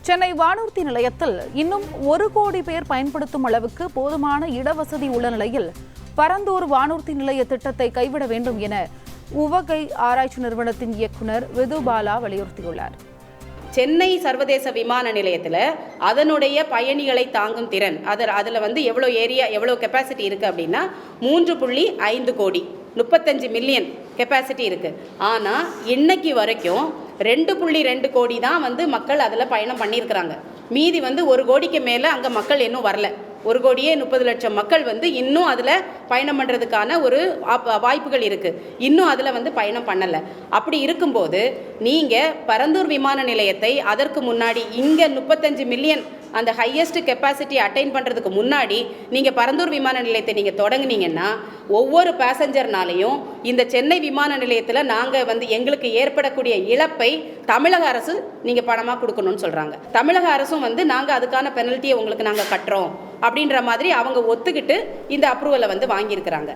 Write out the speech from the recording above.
சென்னை வானூர்தி நிலையத்தில் இன்னும் 1 கோடி பேர் பயன்படுத்தும் அளவுக்கு போதுமான இடவசதி உள்ள நிலையில் பரந்தூர் வானூர்தி நிலைய திட்டத்தை கைவிட வேண்டும் என உவகை ஆராய்ச்சி நிறுவனத்தின் இயக்குநர் விதுபாலா வலியுறுத்தியுள்ளார். சென்னை சர்வதேச விமான நிலையத்தில் அதனுடைய பயணிகளை தாங்கும் திறன் அதில் எவ்வளோ எவ்வளோ கெப்பாசிட்டி இருக்குது அப்படின்னா 3.5 கோடி 35 மில்லியன் கெப்பாசிட்டி இருக்குது. ஆனால் இன்னைக்கு வரைக்கும் 2.2 கோடி தான் மக்கள் அதில் பயணம் பண்ணியிருக்கிறாங்க. மீதி 1 கோடிக்கு மேலே அங்கே மக்கள் இன்னும் வரல. 1 கோடியே 30 லட்சம் மக்கள் இன்னும் அதில் பயணம் பண்ணுறதுக்கான ஒரு வாய்ப்புகள் இருக்குது. இன்னும் அதில் பயணம் பண்ணலை. அப்படி இருக்கும்போது நீங்கள் பரந்தூர் விமான நிலையத்தை அதற்கு முன்னாடி இங்கே 35 மில்லியன் அந்த ஹையஸ்ட் கெப்பாசிட்டி அட்டைன் பண்ணுறதுக்கு முன்னாடி நீங்கள் பரந்தூர் விமான நிலையத்தை நீங்கள் தொடங்குனீங்கன்னா ஒவ்வொரு பேசஞ்சர்னாலையும் இந்த சென்னை விமான நிலையத்தில் நாங்கள் எங்களுக்கு ஏற்படக்கூடிய இழப்பை தமிழக அரசு நீங்கள் பணமாக கொடுக்கணும்னு சொல்கிறாங்க. தமிழக அரசும் நாங்கள் அதுக்கான பெனல்ட்டியை உங்களுக்கு நாங்கள் கட்டுறோம் அப்படின்ற மாதிரி அவங்க ஒத்துக்கிட்டு இந்த அப்ரூவலை வாங்கியிருக்கிறாங்க.